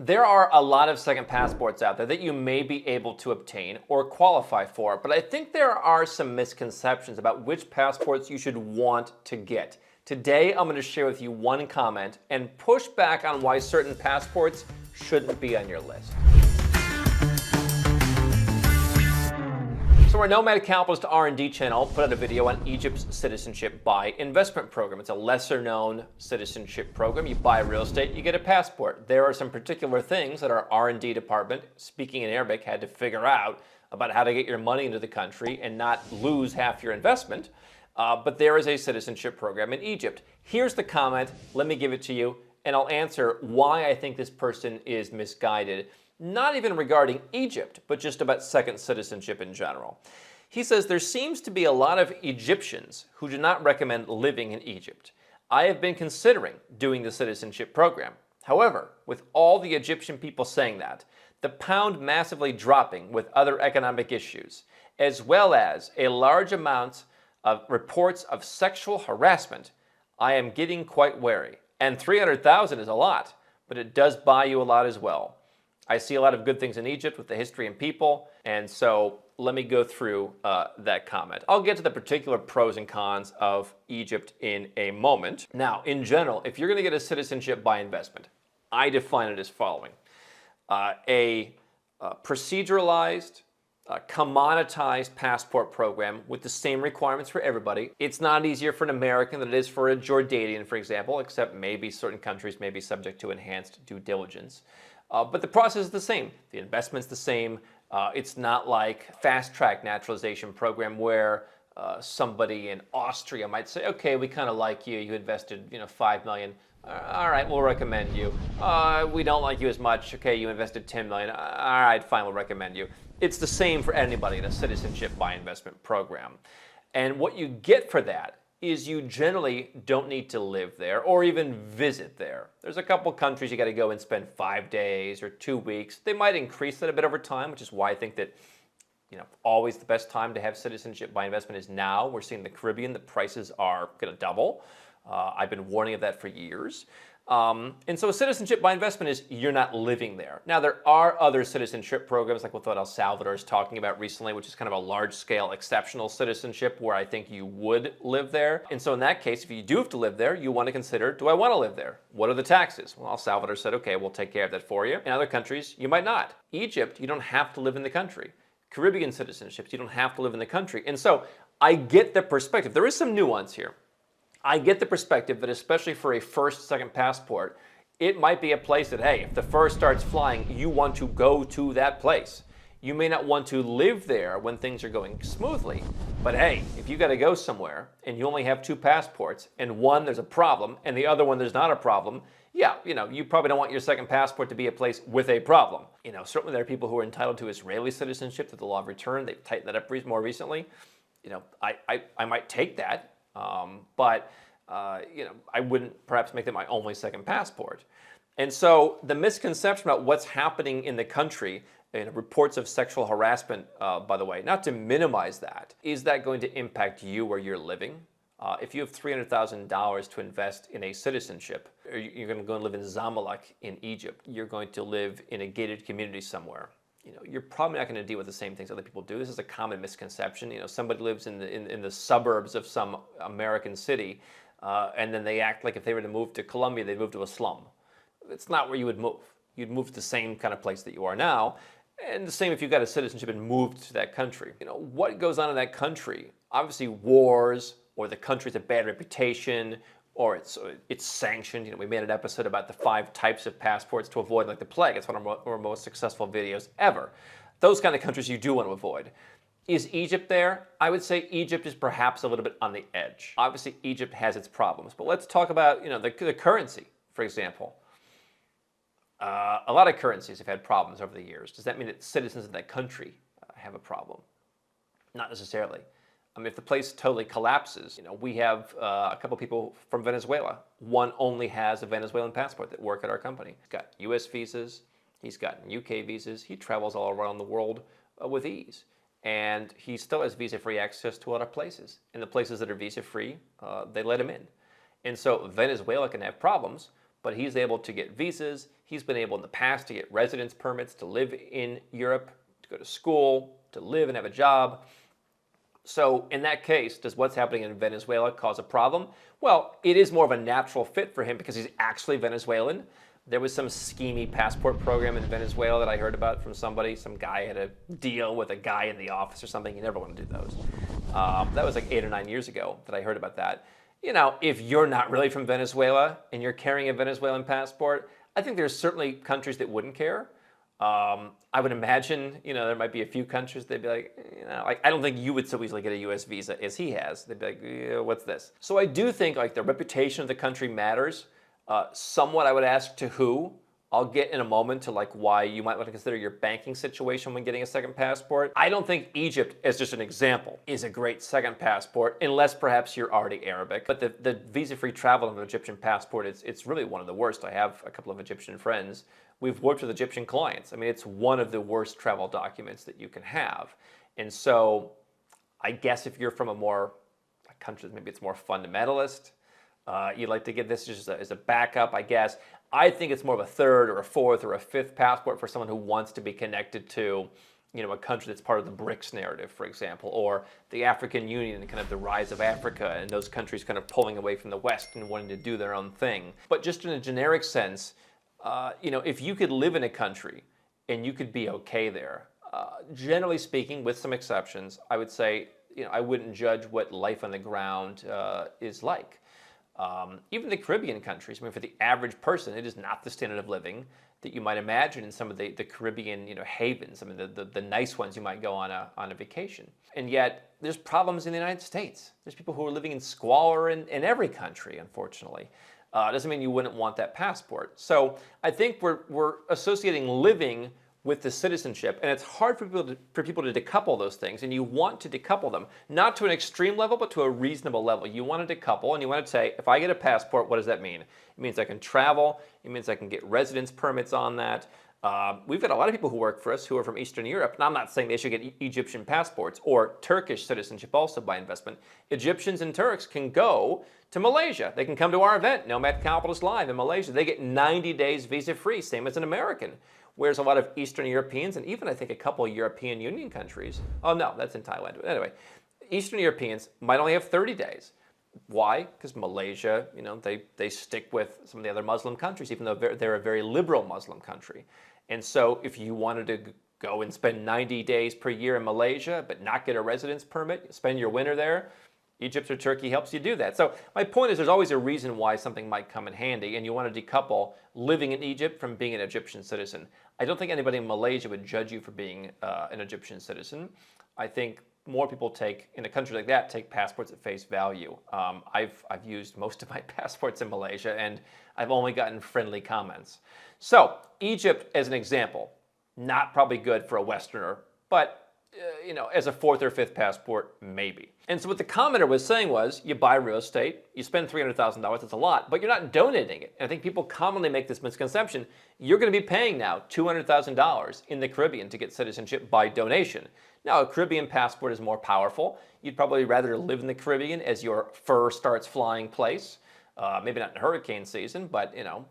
There are a lot of second passports out there that you may be able to obtain or qualify for, but I think there are some misconceptions about which passports you should want to get. Today, I'm going to share with you one comment and push back on why certain passports shouldn't be on your list. So our Nomad Capitalist R&D channel put out a video on Egypt's Citizenship by Investment program. It's a lesser known citizenship program. You buy real estate, you get a passport. There are some particular things that our R&D department, speaking in Arabic, had to figure out about how to get your money into the country and not lose half your investment. But there is a citizenship program in Egypt. Here's the comment. Let me give it to you, and I'll answer why I think this person is misguided. Not even regarding Egypt, but just about second citizenship in general. He says there seems to be a lot of Egyptians who do not recommend living in Egypt. I have been considering doing the citizenship program. However, with all the Egyptian people saying that, the pound massively dropping with other economic issues, as well as a large amount of reports of sexual harassment, I am getting quite wary. And 300,000 is a lot, but it does buy you a lot as well. I see a lot of good things in Egypt with the history and people, and so let me go through that comment. I'll get to the particular pros and cons of Egypt in a moment. Now, in general, if you're going to get a citizenship by investment, I define it as following. A proceduralized, commoditized passport program with the same requirements for everybody. It's not easier for an American than it is for a Jordanian, for example, except maybe certain countries may be subject to enhanced due diligence. But the process is the same. The investment's the same. It's not like fast-track naturalization program where somebody in Austria might say, okay, we kind of like you. You invested, $5 million. All right, we'll recommend you. We don't like you as much. Okay, you invested $10 million. All right, fine, we'll recommend you. It's the same for anybody in a citizenship by investment program. And what you get for that is you generally don't need to live there or even visit there. There's a couple countries you got to go and spend 5 days or 2 weeks. They might increase that a bit over time, which is why I think that always the best time to have citizenship by investment is now. We're seeing the Caribbean, the prices are going to double. I've been warning of that for years. And so a citizenship by investment is you're not living there. Now, there are other citizenship programs like what El Salvador is talking about recently, which is kind of a large-scale exceptional citizenship where I think you would live there. And so in that case, if you do have to live there, you want to consider, do I want to live there? What are the taxes? Well, El Salvador said, okay, we'll take care of that for you. In other countries, you might not. Egypt, you don't have to live in the country. Caribbean citizenships, you don't have to live in the country. And so I get the perspective. There is some nuance here. I get the perspective that especially for a first, second passport, it might be a place that, hey, if the first starts flying, you want to go to that place. You may not want to live there when things are going smoothly, but hey, if you got to go somewhere and you only have 2 passports and one there's a problem and the other one there's not a problem, yeah, you probably don't want your second passport to be a place with a problem. Certainly there are people who are entitled to Israeli citizenship through the law of return. They've tightened that up more recently. I might take that. But I wouldn't perhaps make that my only second passport. And so the misconception about what's happening in the country, reports of sexual harassment, by the way, not to minimize that, is that going to impact you where you're living? If you have $300,000 to invest in a citizenship, you're going to go and live in Zamalek in Egypt. You're going to live in a gated community somewhere. You're probably not going to deal with the same things other people do. This is a common misconception. Somebody lives in the suburbs of some American city, and then they act like if they were to move to Colombia, they'd move to a slum. It's not where you would move. You'd move to the same kind of place that you are now, and the same if you got a citizenship and moved to that country. What goes on in that country? Obviously wars, or the country's a bad reputation, or it's sanctioned. We made an episode about the 5 types of passports to avoid like the plague. It's one of our most successful videos ever. Those kind of countries you do want to avoid. Is Egypt there? I would say Egypt is perhaps a little bit on the edge. Obviously, Egypt has its problems, but let's talk about the currency, for example. A lot of currencies have had problems over the years. Does that mean that citizens of that country have a problem? Not necessarily. If the place totally collapses, we have a couple people from Venezuela. One only has a Venezuelan passport that work at our company. He's got U.S. visas. He's got UK visas. He travels all around the world with ease. And he still has visa-free access to a lot of places. And the places that are visa-free, they let him in. And so Venezuela can have problems, but he's able to get visas. He's been able in the past to get residence permits to live in Europe, to go to school, to live and have a job. So in that case, does what's happening in Venezuela cause a problem? Well, it is more of a natural fit for him because he's actually Venezuelan. There was some schemy passport program in Venezuela that I heard about from somebody. Some guy had a deal with a guy in the office or something. You never want to do those. That was like 8 or 9 years ago that I heard about that. You know, if you're not really from Venezuela and you're carrying a Venezuelan passport, I think there's certainly countries that wouldn't care. I would imagine, you know, there might be a few countries they'd be like, you know, like I don't think you would so easily get a U.S. visa as he has. They'd be like, what's this? So I do think like the reputation of the country matters. Somewhat, I would ask to who. I'll get in a moment to like why you might want to consider your banking situation when getting a second passport. I don't think Egypt, as just an example, is a great second passport unless perhaps you're already Arabic. But the visa-free travel of an Egyptian passport, it's really one of the worst. I have a couple of Egyptian friends. We've worked with Egyptian clients. I mean, it's one of the worst travel documents that you can have. And so I guess if you're from a country, maybe it's more fundamentalist, you'd like to get this just as a backup, I guess. I think it's more of a third or a fourth or a fifth passport for someone who wants to be connected to, you know, a country that's part of the BRICS narrative, for example, or the African Union and kind of the rise of Africa and those countries kind of pulling away from the West and wanting to do their own thing. But just in a generic sense, you know, if you could live in a country and you could be okay there, generally speaking, with some exceptions, I would say, you know, I wouldn't judge what life on the ground is like. Even the Caribbean countries, I mean, for the average person, it is not the standard of living that you might imagine in some of the Caribbean, you know, havens. I mean, the nice ones you might go on a vacation. And yet, there's problems in the United States. There's people who are living in squalor in every country, unfortunately. Doesn't mean you wouldn't want that passport. So I think we're associating living with the citizenship, and it's hard for people to decouple those things, and you want to decouple them, not to an extreme level, but to a reasonable level. You want to decouple, and you want to say, if I get a passport, what does that mean? It means I can travel, it means I can get residence permits on that. We've got a lot of people who work for us who are from Eastern Europe, and I'm not saying they should get Egyptian passports or Turkish citizenship also by investment. Egyptians and Turks can go to Malaysia. They can come to our event, Nomad Capitalist Live in Malaysia. They get 90 days visa-free, same as an American. Whereas a lot of Eastern Europeans, and even I think a couple of European Union countries, oh no, that's in Thailand. But anyway, Eastern Europeans might only have 30 days. Why? Because Malaysia, you know, they stick with some of the other Muslim countries, even though they're a very liberal Muslim country. And so if you wanted to go and spend 90 days per year in Malaysia, but not get a residence permit, spend your winter there, Egypt or Turkey helps you do that. So my point is there's always a reason why something might come in handy, and you want to decouple living in Egypt from being an Egyptian citizen. I don't think anybody in Malaysia would judge you for being an Egyptian citizen. I think more people in a country like that, take passports at face value. I've used most of my passports in Malaysia, and I've only gotten friendly comments. So Egypt, as an example, not probably good for a Westerner, but you know, as a fourth or fifth passport, maybe. And so what the commenter was saying was, you buy real estate, you spend $300,000, that's a lot, but you're not donating it. And I think people commonly make this misconception. You're going to be paying now $200,000 in the Caribbean to get citizenship by donation. Now, a Caribbean passport is more powerful. You'd probably rather live in the Caribbean as your fur starts flying place. Maybe not in hurricane season, but you know,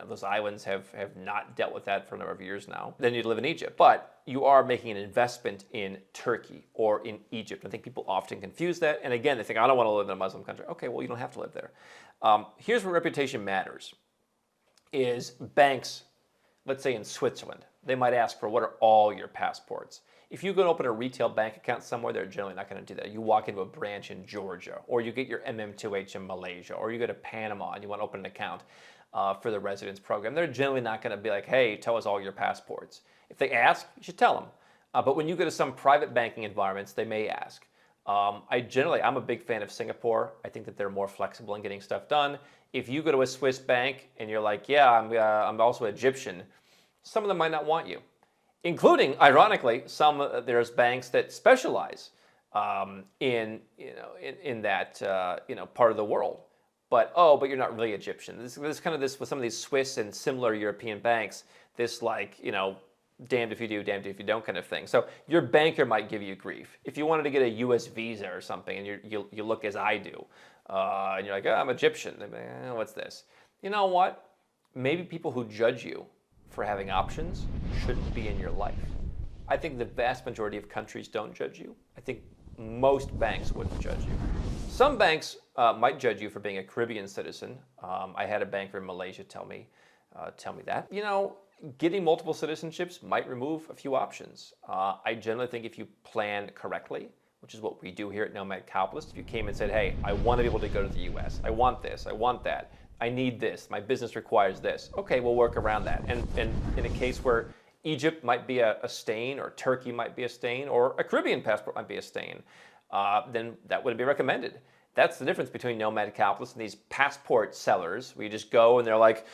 those islands have not dealt with that for a number of years now. Then you'd live in Egypt. But you are making an investment in Turkey or in Egypt. I think people often confuse that. And again, they think, I don't want to live in a Muslim country. Okay, well, you don't have to live there. Here's where reputation matters, is banks, let's say in Switzerland, they might ask for, what are all your passports? If you go and open a retail bank account somewhere, they're generally not going to do that. You walk into a branch in Georgia, or you get your MM2H in Malaysia, or you go to Panama and you want to open an account for the residence program. They're generally not going to be like, hey, tell us all your passports. If they ask, you should tell them. But when you go to some private banking environments, they may ask. I'm a big fan of Singapore. I think that they're more flexible in getting stuff done. If you go to a Swiss bank and you're like, yeah, I'm also Egyptian, some of them might not want you. Including, ironically, there's banks that specialize in that part of the world. But you're not really Egyptian. This kind of with some of these Swiss and similar European banks, this damned if you do, damned if you don't kind of thing. So your banker might give you grief. If you wanted to get a U.S. visa or something, and you look as I do, and you're like, oh, I'm Egyptian. What's this? you know what? Maybe people who judge you for having options shouldn't be in your life. I think the vast majority of countries don't judge you. I think most banks wouldn't judge you. Some banks might judge you for being a Caribbean citizen. I had a banker in Malaysia tell me that. You know, getting multiple citizenships might remove a few options. I generally think if you plan correctly, which is what we do here at Nomad Capitalist, if you came and said, hey, I want to be able to go to the US, I want this, I want that, I need this, my business requires this, okay, we'll work around that. And in a case where Egypt might be a stain, or Turkey might be a stain, or a Caribbean passport might be a stain, then that would be recommended. That's the difference between Nomad Capitalists and these passport sellers. We just go and they're like,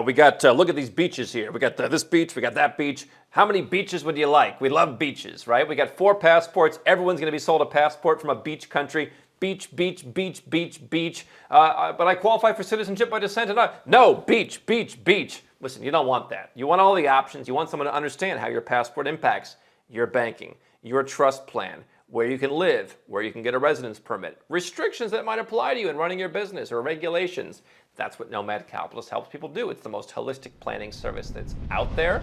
we got, look at these beaches here. We got this beach, we got that beach. How many beaches would you like? We love beaches, right? We got 4 passports. Everyone's gonna be sold a passport from a beach country. Beach, beach, beach, beach, beach. But I qualify for citizenship by descent and no, beach, beach, beach. Listen, you don't want that. You want all the options. You want someone to understand how your passport impacts your banking, your trust plan, where you can live, where you can get a residence permit, restrictions that might apply to you in running your business, or regulations. That's what Nomad Capitalist helps people do. It's the most holistic planning service that's out there.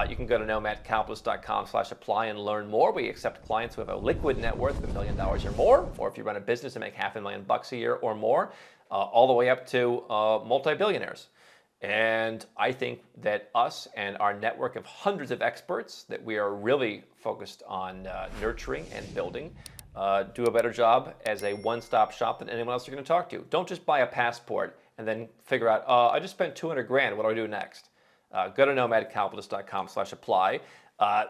You can go to nomadcapitalist.com/apply and learn more. We accept clients who have a liquid net worth of $1 million or more, or if you run a business and make $500,000 a year or more, all the way up to multi-billionaires. And I think that us and our network of hundreds of experts that we are really focused on nurturing and building do a better job as a one-stop shop than anyone else you're going to talk to. Don't just buy a passport and then figure out, I just spent 200 grand, what do I do next? Go to nomadcapitalist.com/apply.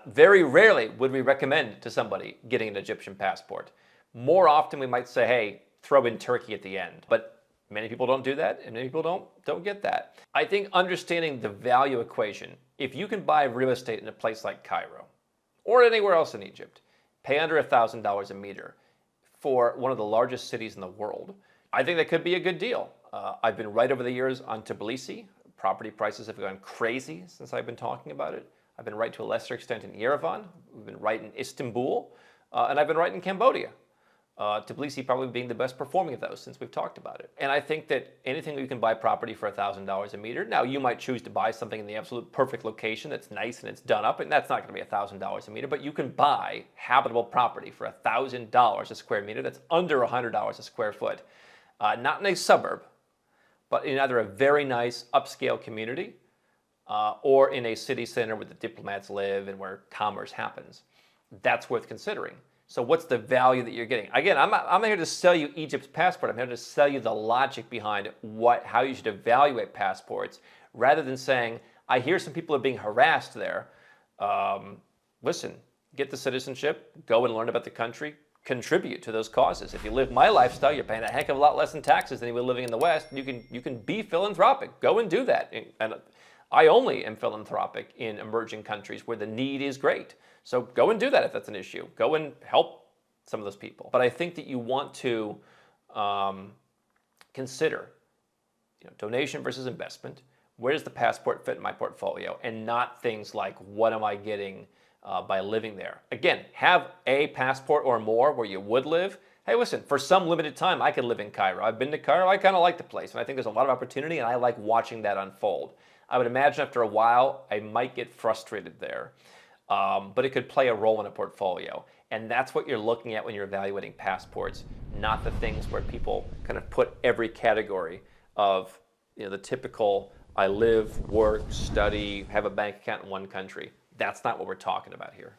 Very rarely would we recommend to somebody getting an Egyptian passport. More often we might say, hey, throw in Turkey at the end. But many people don't do that, and many people don't get that. I think understanding the value equation, if you can buy real estate in a place like Cairo, or anywhere else in Egypt, pay under $1,000 a meter for one of the largest cities in the world, I think that could be a good deal. I've been right over the years on Tbilisi. Property prices have gone crazy since I've been talking about it. I've been right to a lesser extent in Yerevan. We've been right in Istanbul, and I've been right in Cambodia. Tbilisi probably being the best performing of those since we've talked about it. And I think that anything you can buy property for $1,000 a meter, now you might choose to buy something in the absolute perfect location that's nice and it's done up, and that's not going to be $1,000 a meter, but you can buy habitable property for $1,000 a square meter that's under $100 a square foot. Not in a suburb, but in either a very nice upscale community or in a city center where the diplomats live and where commerce happens. That's worth considering. So what's the value that you're getting? Again, I'm not here to sell you Egypt's passport. I'm here to sell you the logic behind how you should evaluate passports, rather than saying, I hear some people are being harassed there. Listen, get the citizenship, go and learn about the country, contribute to those causes. If you live my lifestyle, you're paying a heck of a lot less in taxes than you would living in the West. You can be philanthropic. Go and do that. And I only am philanthropic in emerging countries where the need is great. So go and do that if that's an issue. Go and help some of those people. But I think that you want to consider, donation versus investment. Where does the passport fit in my portfolio? And not things like, what am I getting by living there? Again, have a passport or more where you would live. Hey, listen, for some limited time, I could live in Cairo. I've been to Cairo. I kind of like the place. And I think there's a lot of opportunity, and I like watching that unfold. I would imagine after a while, I might get frustrated there. But it could play a role in a portfolio. And that's what you're looking at when you're evaluating passports, not the things where people kind of put every category of the typical, I live, work, study, have a bank account in one country. That's not what we're talking about here.